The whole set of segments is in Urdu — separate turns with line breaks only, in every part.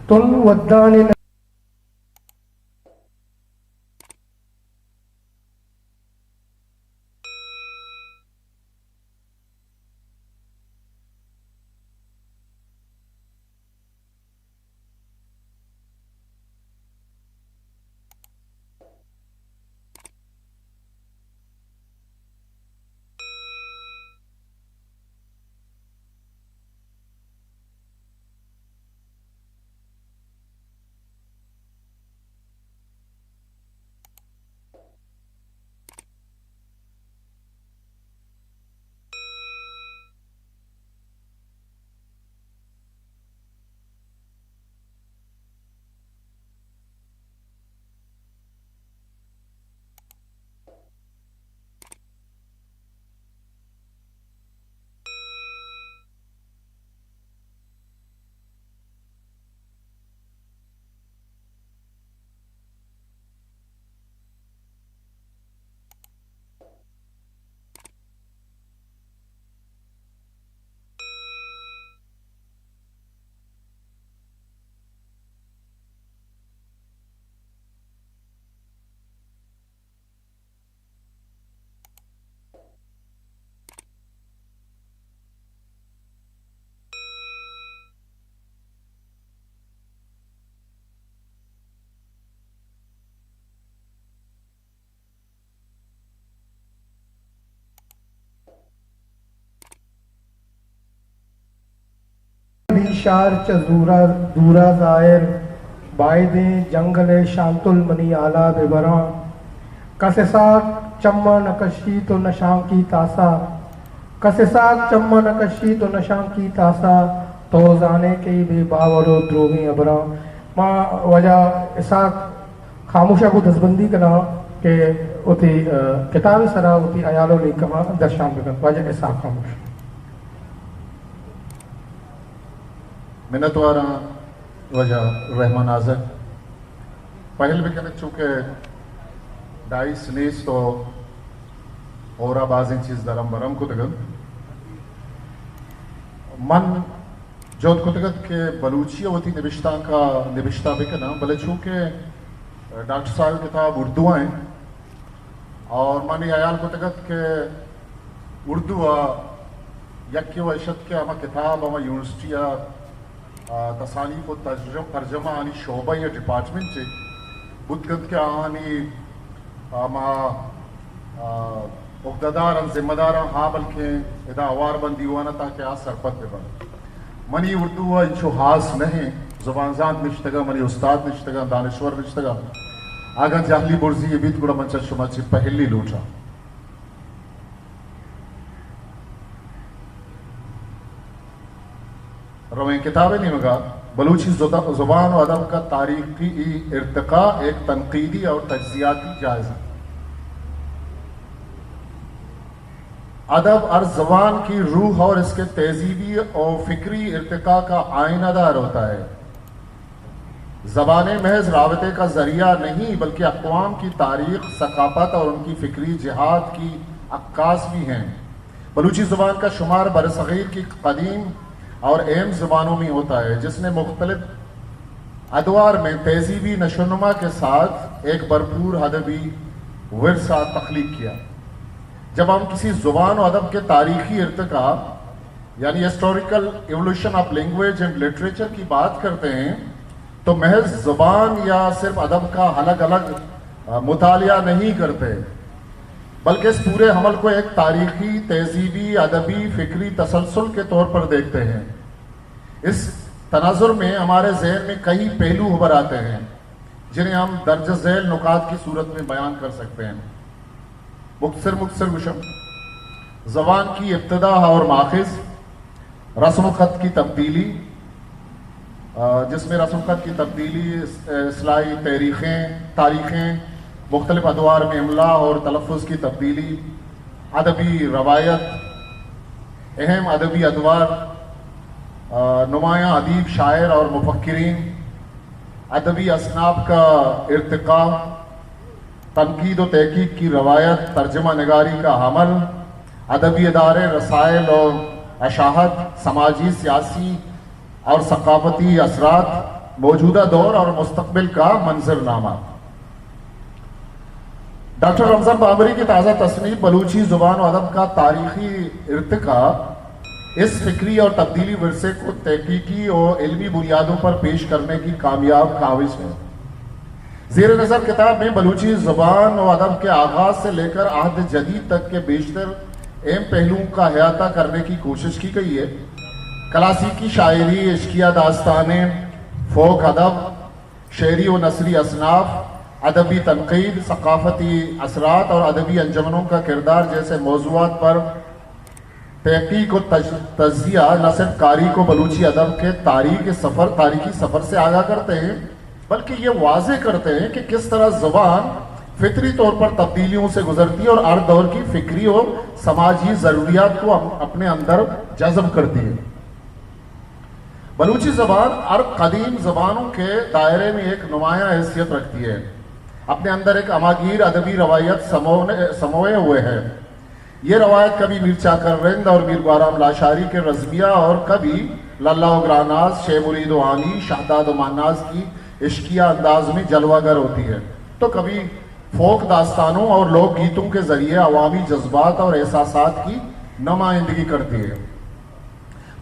تن ودان شار چزورا دورا زائر بائد جنگل شانت المنی آلہ ببراں کسساک چمہ نکشی تو نشان کی تاسا کسساک چمہ نکشی تو نشان کی تاسا توزانے کی بے باور و دروگی ابراں ماں وجہ اساک خاموشہ کو دزبندی کنا کہ اتی کتاب سرا اتی ایالو لیکما درشان بکن وجہ اساک خاموش
منتوارا وجہ رحمان آزد پہل بھی کنے چونکہ ڈائیس نیس تو اورا بازیں چیز درم برم کو تگن من جود کو تگت کہ بلوچی ہوتی نبشتہ بھی کنا بلے چونکہ ڈاکٹر صاحب کتاب اردو ہیں اور منی آیال کو تگت کہ اردو یکی و عشت کے اما کتاب اما یونیورسٹی تصانیف و ترجمہ آنی شعبہ یا ڈپارٹمنٹ چھے بدگت کے آنی ما اقتداران ذمہ داران ہاں بلکہ ادا اوار بندی ہوانا تاکہ آج سرپت دے بند منی اردو انچو حاس نہیں زبان زاند نشتگا منی استاد نشتگا دانشور نشتگا آگا جاہلی برزی یہ بیت گڑا منچا شما چی پہلی لوٹا رویں کتابیں نہیں مگا بلوچی زبان و ادب کا تاریخی ارتقاء ایک تنقیدی اور تجزیاتی جائزہ ادب اور زبان کی روح اور اس کے تہذیبی اور فکری ارتقاء کا آئینہ دار ہوتا ہے زبانیں محض رابطے کا ذریعہ نہیں بلکہ اقوام کی تاریخ ثقافت اور ان کی فکری جہاد کی عکاس بھی ہیں بلوچی زبان کا شمار برصغیر کی قدیم اور اہم زبانوں میں ہوتا ہے جس نے مختلف ادوار میں تہذیبی نشوونما کے ساتھ ایک بھرپور ادبی ورثہ تخلیق کیا جب ہم کسی زبان و ادب کے تاریخی ارتقاء یعنی historical evolution of language and literature کی بات کرتے ہیں تو محض زبان یا صرف ادب کا الگ الگ مطالعہ نہیں کرتے بلکہ اس پورے عمل کو ایک تاریخی تہذیبی ادبی فکری تسلسل کے طور پر دیکھتے ہیں اس تناظر میں ہمارے ذہن میں کئی پہلو ابھر آتے ہیں جنہیں ہم درج ذیل نکات کی صورت میں بیان کر سکتے ہیں مختصر گشم زبان کی ابتدا اور ماخذ رسم و خط کی تبدیلی جس میں رسم و خط کی تبدیلی اصلاحی تاریخیں مختلف ادوار میں املا اور تلفظ کی تبدیلی ادبی روایت اہم ادبی ادوار نمایاں ادیب شاعر اور مفکرین ادبی اصناف کا ارتقاء تنقید و تحقیق کی روایت ترجمہ نگاری کا عمل ادبی ادارے رسائل اور اشاعت سماجی سیاسی اور ثقافتی اثرات موجودہ دور اور مستقبل کا منظرنامہ۔ ڈاکٹر رمضان بابری کی تازہ تصنیف بلوچی زبان و ادب کا تاریخی ارتقاء اس فکری اور تبدیلی ورثے کو تحقیقی اور علمی بنیادوں پر پیش کرنے کی کامیاب کاوش ہے۔ زیر نظر کتاب میں بلوچی زبان و ادب کے آغاز سے لے کر عہد جدید تک کے بیشتر اہم پہلوؤں کا احاطہ کرنے کی کوشش کی گئی ہے۔ کلاسیکی شاعری، عشقیہ داستانیں، فوک ادب، شعری و نثری اصناف، ادبی تنقید، ثقافتی اثرات اور ادبی انجمنوں کا کردار جیسے موضوعات پر تحقیق و تجزیہ نہ صرف قاری کو بلوچی ادب کے تاریخی سفر سے آگاہ کرتے ہیں بلکہ یہ واضح کرتے ہیں کہ کس طرح زبان فطری طور پر تبدیلیوں سے گزرتی ہے اور ہر دور کی فکری اور سماجی ضروریات کو اپنے اندر جذب کرتی ہے۔ بلوچی زبان ہر قدیم زبانوں کے دائرے میں ایک نمایاں حیثیت رکھتی ہے، اپنے اندر ایک اماگیر ادبی روایت سموئے ہوئے ہے۔ یہ روایت کبھی میر چاکر رند اور میر گوارام لاشاری کے رزمیہ اور کبھی للہ و گراناز، شہ مرید و آنی، شہداد و ماناز کی عشقیہ انداز میں جلوہ گر ہوتی ہے، تو کبھی فوک داستانوں اور لوک گیتوں کے ذریعے عوامی جذبات اور احساسات کی نمائندگی کرتی ہے۔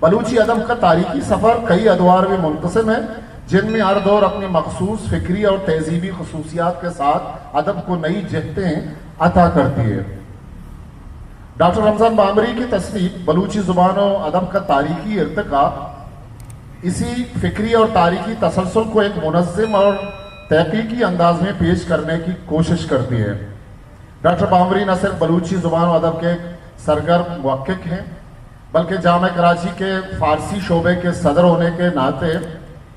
بلوچی ادب کا تاریخی سفر کئی ادوار میں منقسم ہے، جن میں ہر دور اپنی مخصوص فکری اور تہذیبی خصوصیات کے ساتھ ادب کو نئی جہتیں عطا کرتی ہے۔ ڈاکٹر رمضان بابری کی تصنیف بلوچی زبان و ادب کا تاریخی ارتقاء اسی فکری اور تاریخی تسلسل کو ایک منظم اور تحقیقی انداز میں پیش کرنے کی کوشش کرتی ہے۔ ڈاکٹر بابری نہ صرف بلوچی زبان و ادب کے سرگرم محقق ہیں بلکہ جامعہ کراچی کے فارسی شعبے کے صدر ہونے کے ناطے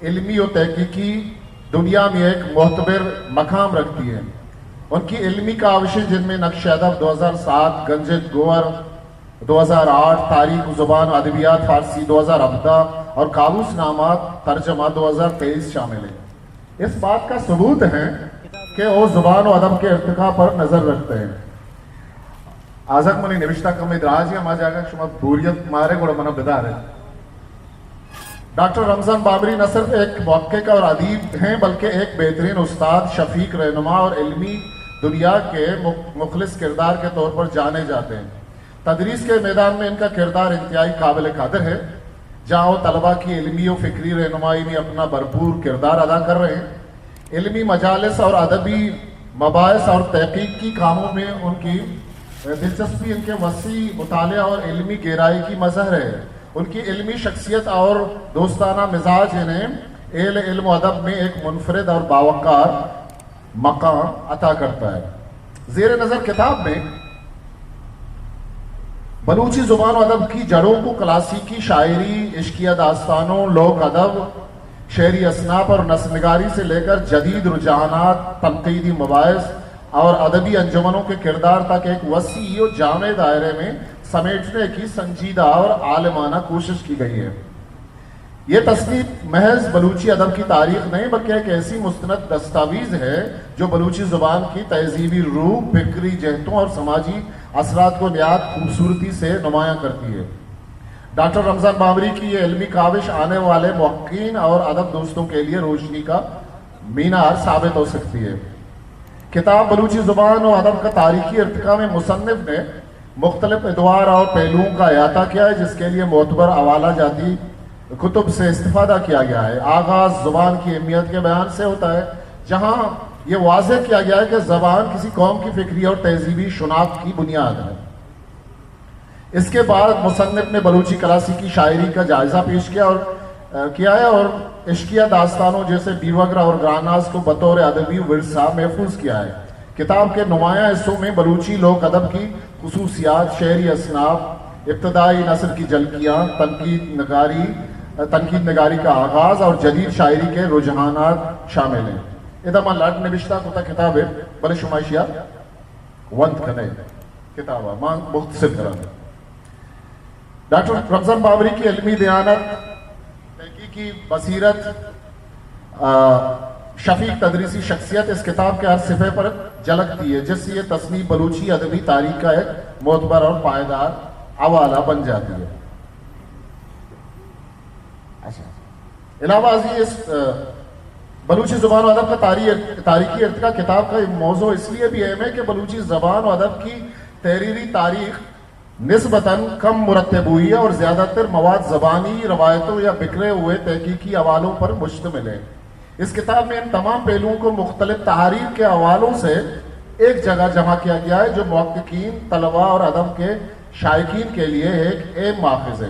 علمی و تحقیقی دنیا میں ایک معتبر مقام رکھتی ہے۔ ان کی علمی کاوشیں جن میں نقش ادب 2007، گنج گوہر 2008، تاریخ زبان و ادبیات فارسی 2017 اور کاوس نامات ترجمہ 2023 شامل ہیں، اس بات کا ثبوت ہے کہ وہ زبان و ادب کے ارتقاء پر نظر رکھتے ہیں۔ آزک منی نوشتہ کم ادراج ہم آ جائے گا شما بوریت مارے گوڑا منا بدار ہے۔ ڈاکٹر رمضان بابری نہ صرف ایک محقق اور ادیب ہیں بلکہ ایک بہترین استاد، شفیق، رہنما اور علمی دنیا کے مخلص کردار کے طور پر جانے جاتے ہیں۔ تدریس کے میدان میں ان کا کردار انتہائی قابل قدر ہے، جہاں وہ طلبہ کی علمی و فکری رہنمائی میں اپنا بھرپور کردار ادا کر رہے ہیں۔ علمی مجالس اور ادبی مباحث اور تحقیق کی کاموں میں ان کی دلچسپی ان کے وسیع مطالعہ اور علمی گہرائی کی مظہر ہے۔ ان کی علمی شخصیت اور دوستانہ مزاج انہیں اہل علم و ادب میں ایک منفرد اور باوقار مقام عطا کرتا ہے۔ زیر نظر کتاب میں بلوچی زبان و ادب کی جڑوں کو کلاسیکی شاعری، عشقیہ داستانوں، لوک ادب، شعری اصناف اور نثر نگاری سے لے کر جدید رجحانات، تنقیدی مباحث اور ادبی انجمنوں کے کردار تک ایک وسیع و جامع دائرے میں سمیٹنے کی سنجیدہ اور عالمانہ کوشش کی گئی ہے۔ یہ تصنیف محض بلوچی ادب کی تاریخ نہیں بلکہ ایک ایسی مستند دستاویز ہے جو بلوچی زبان کی تہذیبی روح، فکری جہتوں اور سماجی اثرات کو نہایت خوبصورتی سے نمایاں کرتی ہے۔ ڈاکٹر رمضان بابری کی یہ علمی کاوش آنے والے محققین اور ادب دوستوں کے لیے روشنی کا مینار ثابت ہو سکتی ہے۔ کتاب بلوچی زبان و ادب کا تاریخی ارتقاء میں مصنف نے مختلف ادوار اور پہلوؤں کا احاطہ کیا ہے جس کے لیے معتبر حوالہ جاتی کتب سے استفادہ کیا گیا ہے۔ آغاز زبان کی اہمیت کے بیان سے ہوتا ہے، جہاں یہ واضح کیا گیا ہے کہ زبان کسی قوم کی فکری اور تہذیبی شناخت کی بنیاد ہے۔ اس کے بعد مصنف نے بلوچی کلاسیکی شاعری کا جائزہ پیش کیا ہے اور عشقیہ داستانوں جیسے بیوگرا اور گراناز کو بطور ادبی ورثہ محفوظ کیا ہے۔ کتاب کے نمایاں حصوں میں بلوچی لوک ادب کی خصوصیات، شعری اصناف، ابتدائی نثر کی جھلکیاں، تنقید نگاری کا آغاز اور جدید شاعری کے رجحانات شامل ہیں۔ ادھا ماں لٹ نوشتہ کتا کتاب ہے بلے شمائشیہ ونت کنے کتاب ہے ماں مختصر کرا ہے۔ ڈاکٹر رمضان بابری کی علمی دیانت، تحقیقی بصیرت، شفیق تدریسی شخصیت اس کتاب کے ہر صفحے پر جھلکتی ہے، جس سے یہ تصنیف بلوچی ادبی تاریخ کا ایک معتبر اور پائیدار حوالہ بن جاتی ہے۔ علاوہ ازیں اس بلوچی زبان و ادب کا تاریخی ارتقاء کتاب کا موضوع اس لیے بھی اہم ہے کہ بلوچی زبان و ادب کی تحریری تاریخ نسبتاً کم مرتب ہوئی ہے اور زیادہ تر مواد زبانی روایتوں یا بکھرے ہوئے تحقیقی حوالوں پر مشتمل ہے. اس کتاب میں ان تمام پہلوؤں کو مختلف تحاریر کے حوالوں سے ایک جگہ جمع کیا گیا ہے جو محققین، طلباء اور ادب کے شائقین کے لیے ایک اہم ماخذ ہے.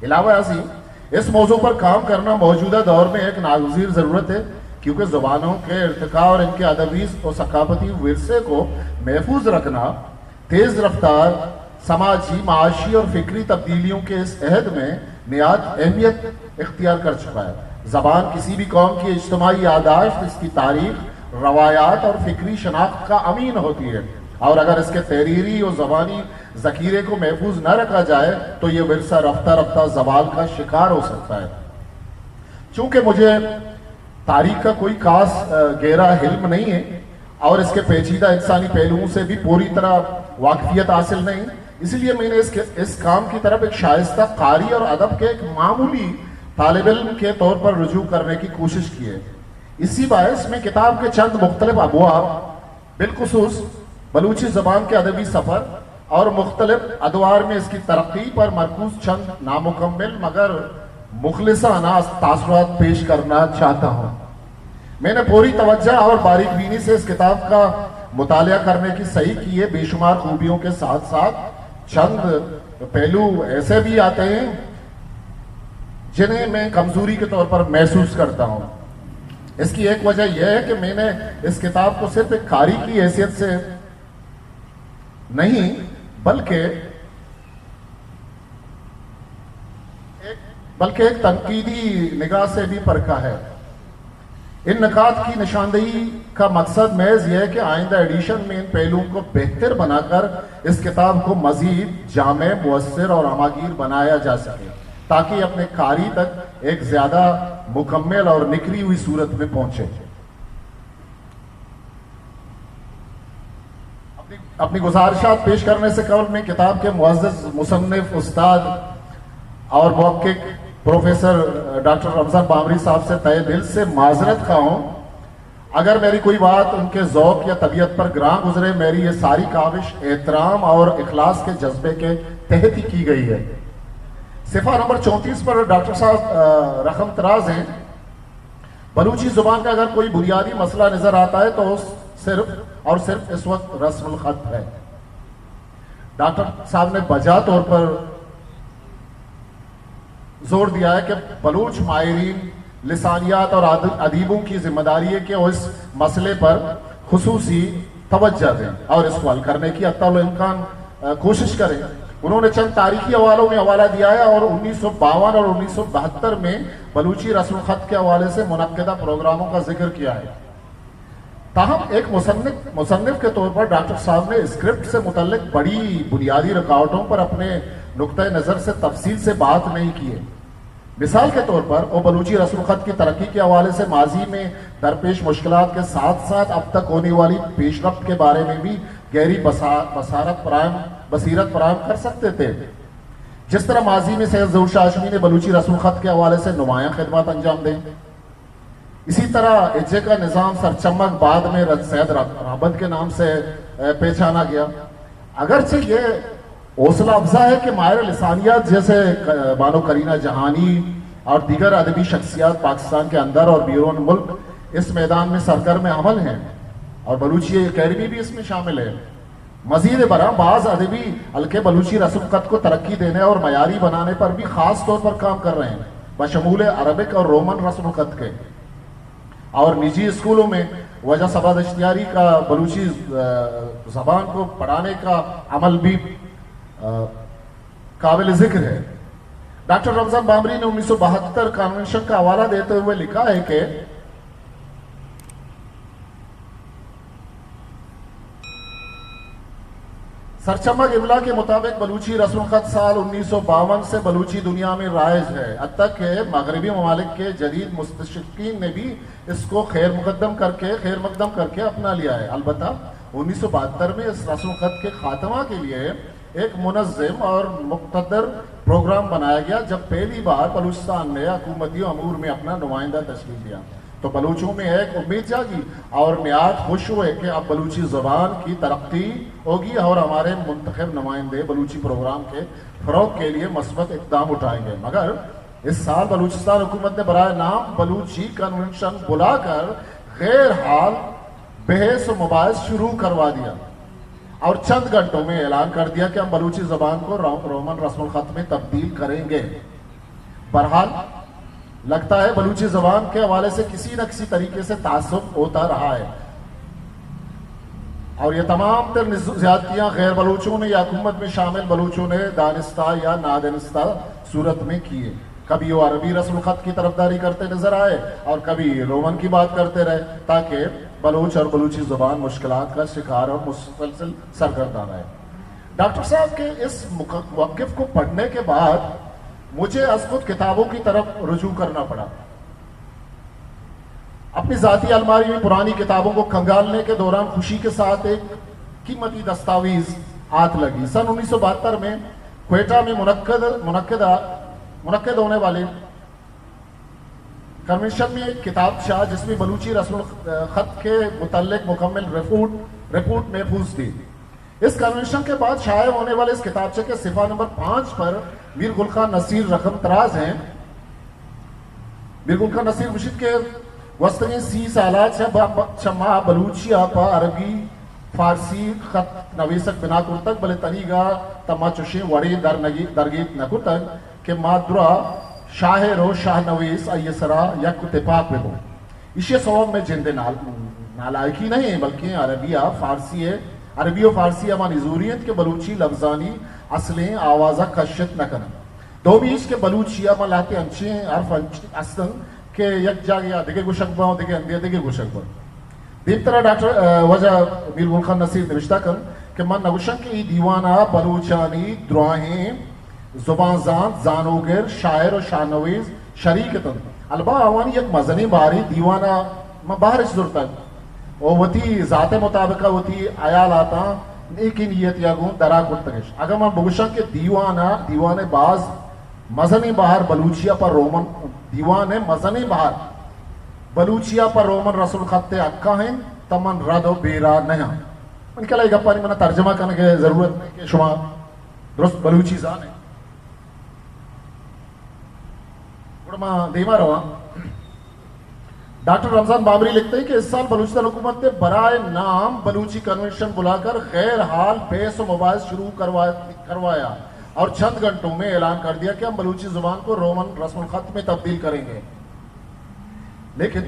علاوہ ازیں اس موضوع پر کام کرنا موجودہ دور میں ایک ناگزیر ضرورت ہے، کیونکہ زبانوں کے ارتقاء اور ان کے ادبی و ثقافتی ورثے کو محفوظ رکھنا تیز رفتار سماجی، معاشی اور فکری تبدیلیوں کے اس عہد میں نہایت اہمیت اختیار کر چکا ہے. زبان کسی بھی قوم کی اجتماعی یادداشت، اس کی تاریخ، روایات اور فکری شناخت کا امین ہوتی ہے، اور اگر اس کے تحریری اور زبانی ذخیرے کو محفوظ نہ رکھا جائے تو یہ ورثہ رفتہ رفتہ زوال کا شکار ہو سکتا ہے. چونکہ مجھے تاریخ کا کوئی خاص گہرا علم نہیں ہے اور اس کے پیچیدہ انسانی پہلوؤں سے بھی پوری طرح واقفیت حاصل نہیں، اس لیے میں نے اس کام کی طرف ایک شائستہ قاری اور ادب کے ایک معمولی طالب علم کے طور پر رجوع کرنے کی کوشش کی ہے. اسی باعث میں کتاب کے چند مختلف ابواب، بالخصوص بلوچی زبان کے ادبی سفر اور مختلف ادوار میں اس کی ترقی پر مرکوز چند نامکمل مگر مخلصانہ تاثرات پیش کرنا چاہتا ہوں. میں نے پوری توجہ اور باریک بینی سے اس کتاب کا مطالعہ کرنے کی صحیح کی ہے. بے شمار خوبیوں کے ساتھ ساتھ چند پہلو ایسے بھی آتے ہیں جنہیں میں کمزوری کے طور پر محسوس کرتا ہوں. اس کی ایک وجہ یہ ہے کہ میں نے اس کتاب کو صرف ایک قاری کی حیثیت سے نہیں بلکہ ایک تنقیدی نگاہ سے بھی پرکھا ہے. ان نکات کی نشاندہی کا مقصد محض یہ ہے کہ آئندہ ایڈیشن میں ان پہلوؤں کو بہتر بنا کر اس کتاب کو مزید جامع، مؤثر اور ہماگیر بنایا جا سکے تاکہ اپنے قاری تک ایک زیادہ مکمل اور نکھری ہوئی صورت میں پہنچے. اپنی گزارشات پیش کرنے سے قبل میں کتاب کے معزز مصنف، استاد اور محقق پروفیسر ڈاکٹر رمضان بامری صاحب سے تہہ دل سے معذرت خواہ ہوں اگر میری کوئی بات ان کے ذوق یا طبیعت پر گراں گزرے. میری یہ ساری کاوش احترام اور اخلاص کے جذبے کے تحت ہی کی گئی ہے. صفحہ نمبر 34 پر ڈاکٹر صاحب رقم تراز ہیں. بلوچی زبان کا اگر کوئی بنیادی مسئلہ نظر آتا ہے تو صرف اور صرف اس وقت رسم الخط ہے. ڈاکٹر صاحب نے بجا طور پر زور دیا ہے کہ بلوچ ماہرین لسانیات اور ادیبوں کی ذمہ داری ہے کہ وہ اس مسئلے پر خصوصی توجہ دیں اور اس کو حل کرنے کی حتی الامکان کوشش کریں. انہوں نے چند تاریخی حوالوں میں حوالہ دیا ہے اور 1952 اور 1972 میں بلوچی رسم الخط کے حوالے سے منعقدہ پروگراموں کا ذکر کیا ہے. تاہم ایک مصنف کے طور پر ڈاکٹر صاحب نے اسکرپٹ سے متعلق بڑی بنیادی رکاوٹوں پر اپنے نقطۂ نظر سے تفصیل سے بات نہیں کی ہے. مثال کے طور پر وہ بلوچی رسم الخط کی ترقی کے حوالے سے ماضی میں درپیش مشکلات کے ساتھ ساتھ اب تک ہونے والی پیش رفت کے بارے میں بھی گہری بصیرت فراہم کر سکتے تھے. جس طرح ماضی میں سید ظہور شاہ ہاشمی نے بلوچی رسم الخط کے حوالے سے نمایاں خدمات انجام دیں، اسی طرح اجے کا نظام سرچمک بعد میں سید رابط کے نام سے پہچانا گیا. اگرچہ یہ حوصلہ افزا ہے کہ ماہر لسانیات جیسے بانو کرینہ جہانی اور دیگر ادبی شخصیات پاکستان کے اندر اور بیرون ملک اس میدان میں سرگرم عمل ہیں اور بلوچی اکیڈمی بھی اس میں شامل ہے. مزید برآں بعض ادبی حلقے بلوچی رسم الخط کو ترقی دینے اور معیاری بنانے پر بھی خاص طور پر کام کر رہے ہیں بشمول عربک اور رومن رسم الخط کے. اور نجی اسکولوں میں وجہ سباد اشتیاری کا بلوچی زبان کو پڑھانے کا عمل بھی قابل ذکر ہے. ڈاکٹر رمضان بامری نے 1972 کنونشن کا حوالہ دیتے ہوئے لکھا ہے کہ سرچمک املا کے مطابق بلوچی رسم الخط سال 1952 سے بلوچی دنیا میں رائج ہے. حتیٰ کہ مغربی ممالک کے جدید مستشرقین نے بھی اس کو خیر مقدم کر کے اپنا لیا ہے. البتہ 1972 میں اس رسم الخط کے خاتمہ کے لیے ایک منظم اور مقتدر پروگرام بنایا گیا جب پہلی بار بلوچستان نے حکومتی امور میں اپنا نمائندہ تشکیل دیا. تو بلوچوں میں ایک امید جاگی اور نہایت خوش ہوئے کہ اب بلوچی زبان کی ترقی ہوگی اور ہمارے منتخب نمائندے بلوچی پروگرام کے فروغ کے لیے مثبت اقدام اٹھائیں گے. مگر اس سال بلوچستان حکومت نے برائے نام بلوچی کنونشن بلا کر غیر حال بحث و مباحث شروع کروا دیا اور چند گھنٹوں میں اعلان کر دیا کہ ہم بلوچی زبان کو رومن رسم الخط میں تبدیل کریں گے. بہرحال لگتا ہے بلوچی زبان کے حوالے سے کسی نہ کسی طریقے سے تعصب ہوتا رہا ہے اور یہ تمام تر زیادتیاں غیر بلوچوں نے یا حکومت میں شامل بلوچوں نے دانستہ یا نادانستہ صورت میں کیے. کبھی وہ عربی رسم الخط کی طرفداری کرتے نظر آئے اور کبھی رومن کی بات کرتے رہے تاکہ بلوچ اور بلوچی زبان مشکلات کا شکار اور مسلسل سرگرداں رہے. ڈاکٹر صاحب کے اس موقف کو پڑھنے کے بعد مجھے از خود کتابوں کی طرف رجوع کرنا پڑا. اپنی ذاتی الماری میں پرانی کتابوں کو کھنگالنے کے دوران خوشی کے ساتھ ایک قیمتی دستاویز ہاتھ لگی. سن 1972 میں کوئٹہ میں منعقد ہونے والے کنونشن میں ایک کتاب شاہ جس میں بلوچی رسم الخط کے متعلق مکمل رپورٹ محفوظ تھی. اس کنونشن کے بعد شائع ہونے والے اس کتابچے کے صفحہ نمبر 5 پر میر گل خان نصیر رقم تراز ہیں. میر گل خان نصیر مشید کے وسطی 30 سالات چما بلوچیا پا عربی فارسی خط نویسک بنا کرتک بلے تنیگا تما چوشی وڑی درگیت نکرتک کہ مادرہ شاہر و شاہ نویس ایسرا یک اتفاق بگو. اسی صوب میں جند نالائکی نہیں بلکہ عربی و فارسی اما نزوریت کے بلوچی لفظانی اصلیں آوازہ کشت نہ کرن. دو بیش کے بلوچی اما لاتے انچیں عرف اصلاً کہ یک جاگیا دیکھے گوشک باؤں دیکھے اندیا دیکھے گوشک باؤں. دیب طرح ڈاکٹر وجہ میر گل خان نصیر نوشتہ کن کہ من نگوشک کی دیوانہ بلوچانی دراہیں زبان زانت زانوگر شاعر و شاہنویز شریکتن البا آوانی یک مزنی باری دیوانہ باہرش ضرورتن اور وطی ذات مطابقہ وطی آیال آتا ایکی نیت یاگون درا کرتگش. اگر من بگوشن کہ دیوان باز مزنی بہار بلوچیا پر رومن دیوان مزنی بہار بلوچیا پر رومن رسول خط اکا ہیں تمن رد و بیرا نہیں. ان کے لئے گپانی منہ ترجمہ کرنے کے ضرورت نہیں کہ شما درست بلوچی زانے دیما رہا. ڈاکٹر رمضان بامری لکھتے ہیں کہ اس سال بلوچستان حکومت نے برائے نام بلوچی کنونشن بلا کر غیر حال بحث و مباحث شروع کروایا اور چند گھنٹوں میں اعلان کر دیا کہ ہم بلوچی زبان کو رومن رسم الخط میں تبدیل کریں گے. لیکن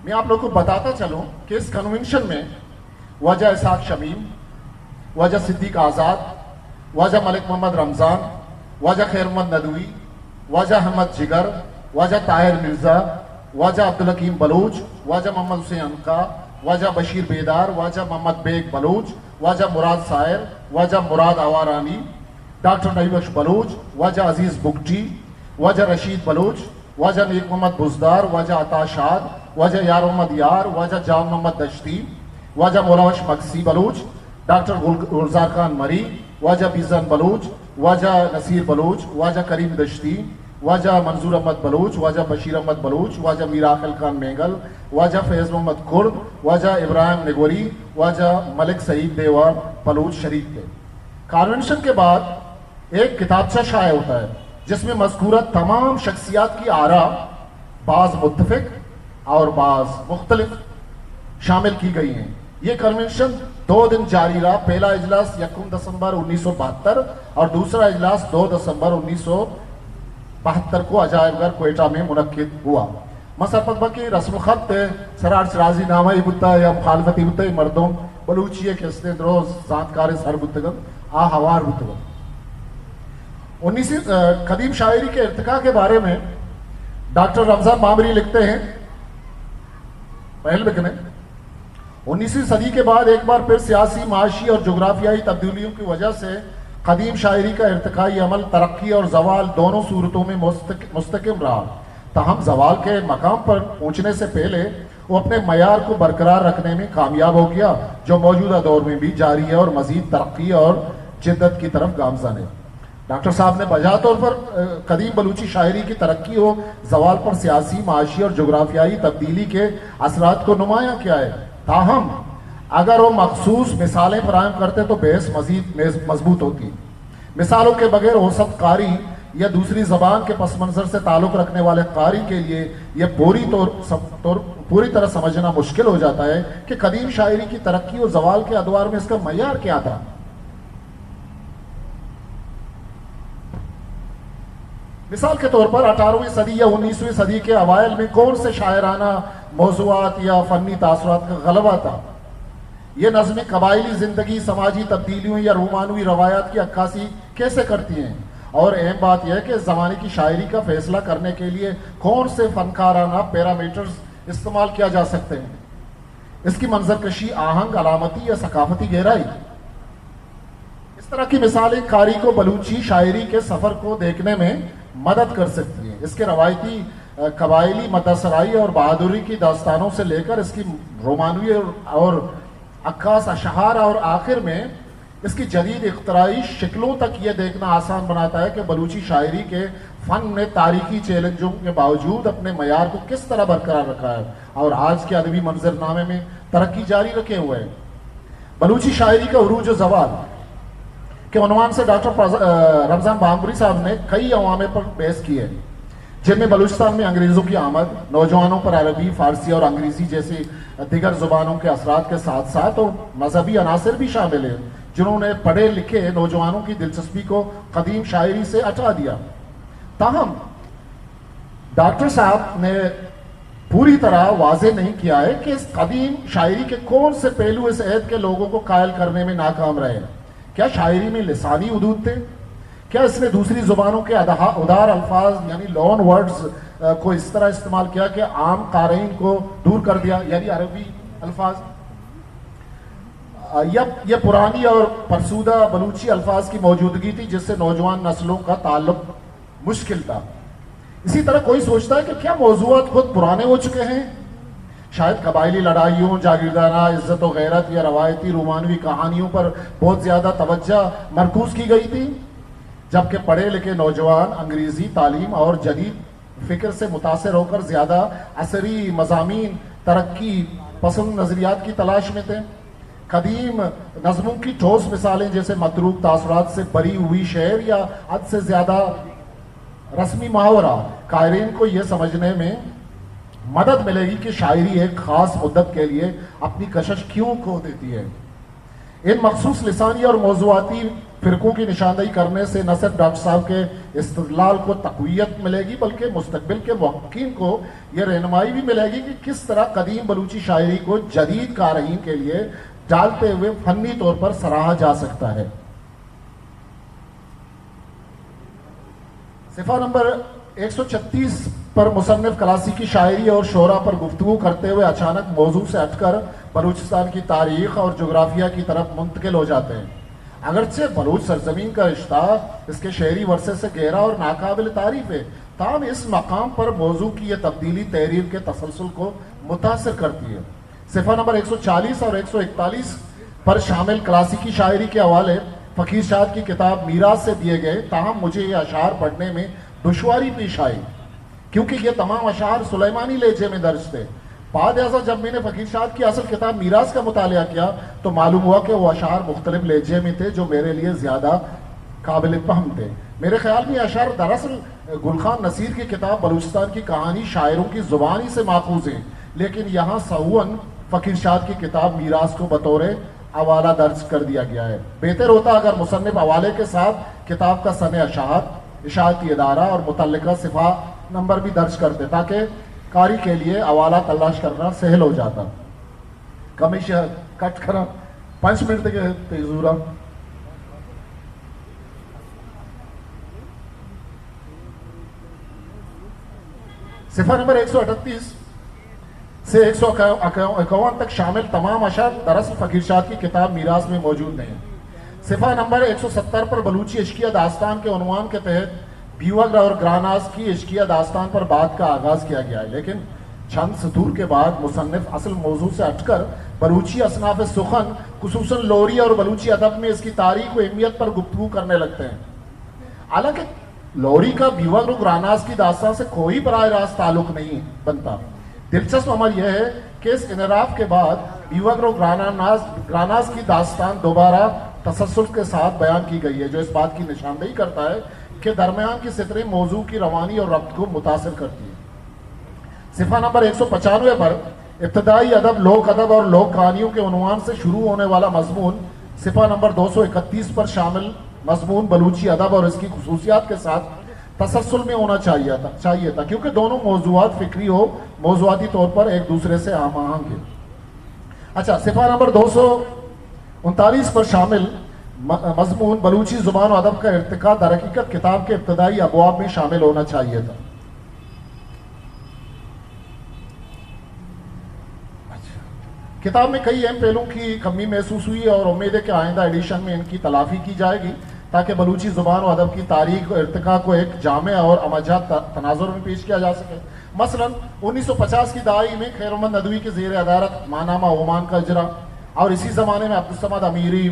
میں آپ لوگوں کو بتاتا چلوں کہ اس کنونشن میں واجہ اسحاق شمیم, واجہ صدیق آزاد, واجہ ملک محمد رمضان, واجہ خیر محمد ندوی, واجہ احمد جگر, واجہ طاہر مرزا, واجہ عبدالحکیم بلوچ, واجہ محمد حسین انقا, واجہ بشیر بیدار, واجہ محمد بیگ بلوچ, واجہ مراد سائر, واجہ مراد آوارانی, ڈاکٹر نبی بخش بلوچ, واجہ عزیز بگٹی, واجہ رشید بلوچ, واجہ نیک محمد بزدار, واجہ عطا شاد, واجہ یار محمد یار, واجہ جان محمد دشتی, واجہ مولاوش مقسی بلوچ, ڈاکٹر گلزار خان مری, واجہ بیزن بلوچ, واجہ نصیر بلوچ, واجہ کریم دشتی, واجہ منظور احمد بلوچ, واجہ بشیر احمد بلوچ, واجہ میر عاقل خان مینگل, واجہ فیض محمد کرد, واجہ ابراہیم نگوری, واجہ ملک سعید دیوار بلوچ شریک تھے. کنونشن کے بعد ایک کتابچہ شائع ہوتا ہے جس میں مذکورہ تمام شخصیات کی آراء بعض متفق اور بعض مختلف شامل کی گئی ہیں. یہ کنونشن 2 دن جاری رہا. پہلا اجلاس 1 دسمبر 1972 اور دوسرا اجلاس 2 دسمبر 1972 کو عجائب گھر کوئٹہ میں منعقد ہوا. مسرپت باقی رسم خط سرار شرازی نامہ ہی بتا یا مخالفتی بتا ہے مردم بلوچیے کے اسنے دروز ذاتکار سر بتگم آہوار بتگم. 19 قدیم شاعری کے ارتقاء کے بارے میں ڈاکٹر رمضان بامری لکھتے ہیں پہل بکنے 19ویں صدی کے بعد ایک بار پھر سیاسی, معاشی اور جغرافیائی تبدیلیوں کی وجہ سے قدیم شاعری کا ارتقائی عمل ترقی اور زوال دونوں صورتوں میں مستقم رہا. تاہم زوال کے مقام پر پہنچنے سے پہلے وہ اپنے معیار کو برقرار رکھنے میں کامیاب ہو گیا جو موجودہ دور میں بھی جاری ہے اور مزید ترقی اور جدت کی طرف گامزن ہے. ڈاکٹر صاحب نے بجا طور پر قدیم بلوچی شاعری کی ترقی و زوال پر سیاسی، معاشی اور جغرافیائی تبدیلی کے اثرات کو نمایاں کیا ہے. تاہم اگر وہ مخصوص مثالیں فراہم کرتے تو بحث مزید مضبوط ہوتی. مثالوں کے بغیر اوسط قاری یا دوسری زبان کے پس منظر سے تعلق رکھنے والے قاری کے لیے یہ پوری طرح سمجھنا مشکل ہو جاتا ہے کہ قدیم شاعری کی ترقی و زوال کے ادوار میں اس کا معیار کیا تھا. مثال کے طور پر 18ویں صدی یا 19ویں صدی کے اوائل میں کون سے شاعرانہ موضوعات یا فنی تاثرات کا غلبہ تھا؟ یہ نظمیں قبائلی زندگی، سماجی تبدیلیوں یا رومانوی روایات کی عکاسی کیسے کرتی ہیں؟ اور اہم بات یہ ہے کہ اس زمانے کی شاعری کا فیصلہ کرنے کے لیے کون سے فنکارانہ پیرامیٹرز استعمال کیا جا سکتے ہیں؟ اس کی منظر کشی، آہنگ، علامتی یا ثقافتی گہرائی. اس طرح کی مثالیں قاری کو بلوچی شاعری کے سفر کو دیکھنے میں مدد کر سکتی ہیں. اس کے روایتی قبائلی مدثرائی اور بہادری کی داستانوں سے لے کر اس کی رومانوی اور عکاس اشعار اور آخر میں اس کی جدید اختراعی شکلوں تک یہ دیکھنا آسان بناتا ہے کہ بلوچی شاعری کے فن نے تاریخی چیلنجوں کے باوجود اپنے معیار کو کس طرح برقرار رکھا ہے اور آج کے ادبی منظرنامے میں ترقی جاری رکھے ہوئے ہیں. بلوچی شاعری کا عروج و زوال کے عنوان سے ڈاکٹر رمضان بامبری صاحب نے کئی عوامل پر بحث کی ہے، جن میں بلوچستان میں انگریزوں کی آمد، نوجوانوں پر عربی، فارسی اور انگریزی جیسی دیگر زبانوں کے اثرات کے ساتھ ساتھ اور مذہبی عناصر بھی شامل ہیں جنہوں نے پڑھے لکھے نوجوانوں کی دلچسپی کو قدیم شاعری سے ہٹا دیا. تاہم ڈاکٹر صاحب نے پوری طرح واضح نہیں کیا ہے کہ اس قدیم شاعری کے کون سے پہلو اس عہد کے لوگوں کو قائل کرنے میں ناکام رہے. کیا شاعری میں لسانی حدود تھے؟ کیا اس نے دوسری زبانوں کے ادار الفاظ یعنی لون ورڈز کو اس طرح استعمال کیا کہ عام قارئین کو دور کر دیا، یعنی عربی الفاظ؟ یہ پرانی اور فرسودہ بلوچی الفاظ کی موجودگی تھی جس سے نوجوان نسلوں کا تعلق مشکل تھا. اسی طرح کوئی سوچتا ہے کہ کیا موضوعات خود پرانے ہو چکے ہیں؟ شاید قبائلی لڑائیوں، جاگیردارہ عزت و غیرت یا روایتی رومانوی کہانیوں پر بہت زیادہ توجہ مرکوز کی گئی تھی، جبکہ پڑھے لکھے نوجوان انگریزی تعلیم اور جدید فکر سے متاثر ہو کر زیادہ عصری مضامین، ترقی پسند نظریات کی تلاش میں تھے. قدیم نظموں کی ٹھوس مثالیں جیسے متروک تاثرات سے بری ہوئی شعر یا حد سے زیادہ رسمی محاورہ قائرین کو یہ سمجھنے میں مدد ملے گی کہ شاعری ایک خاص مدت کے لیے اپنی کشش کیوں کھو دیتی ہے. ان مخصوص لسانی اور موضوعاتی فرقوں کی نشاندہی کرنے سے نہ صرف ڈاکٹر صاحب کے استدلال کو تقویت ملے گی بلکہ مستقبل کے محققین کو یہ رہنمائی بھی ملے گی کہ کس طرح قدیم بلوچی شاعری کو جدید قارئین کے لیے ڈالتے ہوئے فنی طور پر سراہا جا سکتا ہے. صفحہ نمبر 136 پر مصنف کلاسیکی شاعری اور شعرا پر گفتگو کرتے ہوئے اچانک موضوع سے ہٹ کر بلوچستان کی تاریخ اور جغرافیہ کی طرف منتقل ہو جاتے ہیں. اگرچہ بلوچ سرزمین کا رشتہ اس کے شعری ورثے سے گہرا اور ناقابل تعریف ہے، تاہم اس مقام پر موضوع کی یہ تبدیلی تحریر کے تسلسل کو متاثر کرتی ہے. صفحہ نمبر 140 اور 141 پر شامل کلاسیکی شاعری کے حوالے فقیر شاد کی کتاب میراث سے دیے گئے، تاہم مجھے یہ اشعار پڑھنے میں دشواری پیش آئی کیونکہ یہ تمام اشعار سلیمانی لہجے میں درج تھے. بعد ازاں جب میں نے فقیر شاد کی اصل کتاب میراث کا مطالعہ کیا تو معلوم ہوا کہ وہ اشعار مختلف لہجے میں تھے جو میرے لیے زیادہ قابل فہم تھے. میرے خیال میں یہ اشعار دراصل گلخان نصیر کی کتاب بلوچستان کی کہانی شاعروں کی زبانی سے ماخوذ ہیں، لیکن یہاں سہون فقیر شاد کی کتاب میراث کو بطور حوالہ درج کر دیا گیا ہے. بہتر ہوتا اگر مصنف حوالے کے ساتھ کتاب کا سن اشاعت، اشاعتی ادارہ اور متعلقہ صفحہ نمبر بھی درج کرتے تاکہ قاری کے لیے حوالہ تلاش کرنا سہل ہو جاتا. کمیشن کٹ کرا 5 منٹ کے تیزورا. صفحہ نمبر 138 سے 151 تک شامل تمام اشعار دراصل فقیر شاد کی کتاب میراث میں موجود ہیں. صفحہ نمبر 170 پر بلوچی عشقیہ داستان کے عنوان کے تحت بیوگ اور گراناز کی عشقیہ داستان پر بات کا آغاز کیا گیا ہے، لیکن چند سطور کے بعد مصنف اصل موضوع سے ہٹ کر بلوچی اصناف سخن خصوصاً لوری اور بلوچی ادب میں اس کی تاریخ و اہمیت پر گفتگو کرنے لگتے ہیں. حالانکہ لوری کا بیوہ رو گراناز کی داستان سے کوئی براہ راست تعلق نہیں بنتا. دلچسپ عمل یہ ہے کہ اس انحراف کے بعد بیوہ رو گراناز کی داستان دوبارہ تسلسل کے ساتھ بیان کی گئی ہے، جو اس بات کی نشاندہی کرتا ہے کہ درمیان کی سطریں موضوع کی روانی اور ربط کو متاثر کرتی ہیں. صفحہ نمبر 195 پر ابتدائی ادب، لوک ادب اور لوک کہانیوں کے عنوان سے شروع ہونے والا مضمون صفحہ نمبر 231 پر شامل مضمون بلوچی ادب اور اس کی خصوصیات کے ساتھ تسلسل میں ہونا چاہیے تھا کیونکہ دونوں موضوعات فکری و موضوعاتی طور پر ایک دوسرے سے ہم آہنگ ہیں. اچھا، صفحہ نمبر 239 پر شامل مضمون بلوچی زبان و ادب کا ارتقاء در حقیقت کتاب کے ابتدائی ابواب میں شامل ہونا چاہیے تھا. کتاب میں کئی اہم پہلوؤں کی کمی محسوس ہوئی اور امید ہے کہ آئندہ ایڈیشن میں ان کی تلافی کی جائے گی تاکہ بلوچی زبان و ادب کی تاریخ و ارتقاء کو ایک جامع اور امجد تناظر میں پیش کیا جا سکے. مثلا 1950 کی دہائی میں خیر محمد ندوی کے زیر ادارت ماہنامہ عمان کا اجرا، اور اسی زمانے میں عبدالصمد امیری،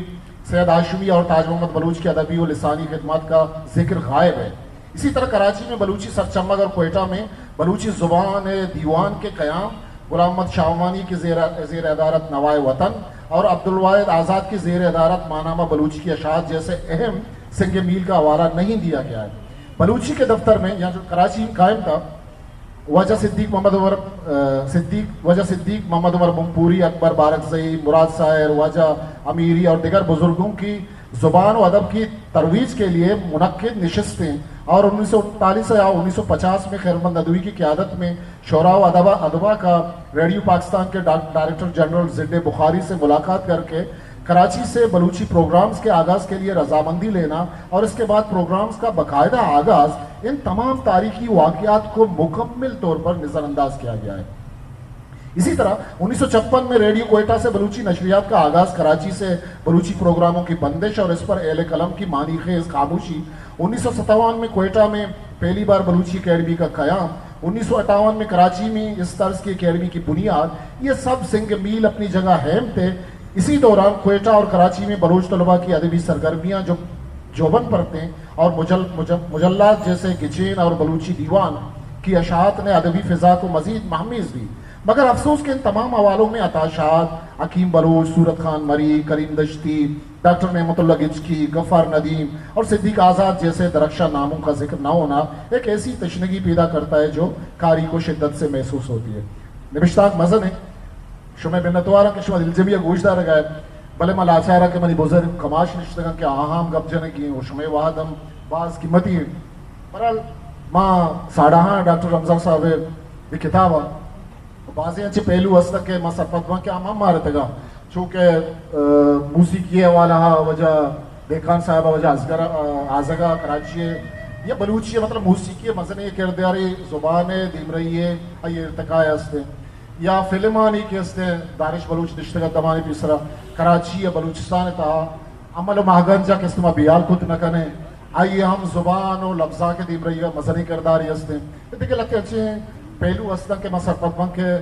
سید ہاشمی اور تاج محمد بلوچ کی ادبی و لسانی خدمات کا ذکر غائب ہے. اسی طرح کراچی میں بلوچی سرچمگ اور کوئٹہ میں بلوچی زبان دیوان کے قیام، غلام محمد شاہ عمانی کی زیر ادارت نوائے وطن اور عبدالواحد آزاد کی زیر ادارت ماہنامہ بلوچی کی اشاعت جیسے اہم سنگ میل کا حوالہ نہیں دیا گیا ہے. بلوچی کے دفتر میں یہاں جو کراچی میں قائم تھا، وجہ صدیق محمد عمر ممپوری، اکبر بارکزئی، مراد سائر، وجہ امیری اور دیگر بزرگوں کی زبان و ادب کی ترویج کے لیے منعقد نشستیں اور 1939 یا 1950 میں خیر محمد ندوی کی قیادت میں شعراء و ادبا کا ریڈیو پاکستان کے ڈائریکٹر جنرل زند بخاری سے ملاقات کر کے کراچی سے بلوچی پروگرامز کے آغاز کے لیے رضامندی لینا اور اس کے بعد پروگرامز کا باقاعدہ آغاز، ان تمام تاریخی واقعات کو مکمل طور پر نظر انداز کیا گیا ہے. اسی طرح 1956 میں ریڈیو کوئٹہ سے بلوچی نشریات کا آغاز، کراچی سے بلوچی پروگراموں کی بندش اور اس پر اہل قلم کی معنی خیز خاموشی. 1957 میں کوئٹہ میں پہلی بار بلوچی اکیڈمی کا قیام. 1958 میں کراچی میں اس طرز کی اکیڈمی کی بنیاد. یہ سب سنگ میل اپنی جگہ اہم تھے. اسی دوران کوئٹہ اور کراچی میں بلوچ طلباء کی ادبی سرگرمیاں جو جوبن پڑھتے اور مجلات جیسے گچین اور بلوچی دیوان کی اشاعت نے ادبی فضا کو مزید محمیز دی. مگر افسوس کہ ان تمام حوالوں میں عطا شاد، حکیم بلوچ، صورت خان مری، کریم دشتی، ڈاکٹر نعمت اللہ گچکی، غفار ندیم اور صدیق آزاد جیسے درخشہ ناموں کا ذکر نہ ہونا ایک ایسی تشنگی پیدا کرتا ہے جو قاری کو شدت سے محسوس ہوتی ہے. نبشتاک مزن ہے شمع بنتوارا کہ شمع دلجمیہ گوشدار گئے بلے مل آچارا کہ منی بزرگ کماش نشتگا کہ آہام گب جنگی و شمع وادم باز قیمتی ہے. برحال ماں ساڑھاں ڈاکٹر رمضان صاحب یہ کتابہ بعضی اچھے پہلو ہستا کہ ماں سرپتوان کے آمام مارتے گا چونکہ موسیقی والا وجہ دیکھان صاحبہ وجہ آزگا کراچی ہے یا بلوچی ہے، مطلب موسیقی مزنے کردیاری زبان دیم رہی ہے یہ ارتقاء ہستے یا فلمانی کے ہستے دانش بلوچ نشتگا دمانی پیسرا کراچی یا بلوچستان تا عمل و مہگنجا کے استعمال بیال کت نکنے آئیے ہم زبان و لفظہ کے دیم رہی ہے مزنی کرداری ہستے. دیکھے لگتے اچھے ہیں پہلو ہستا کہ میں سرپتوان کے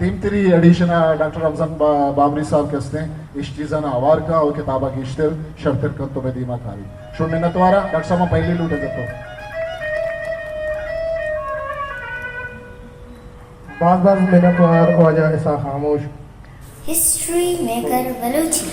دیم تری ایڈیشن ڈاکٹر رمضان بابری صاحب کے ہستے اس چیزاں آوار کا اور کتابہ کی اشتر شرطر کن تو میں دیمہ کھاری شروع منتوارا ڈاکٹر صاحب پہلی لوٹے دیتا ہوں.
بعض منتوار وجہ ایسا خاموش
ہسٹری میکر بلوچی.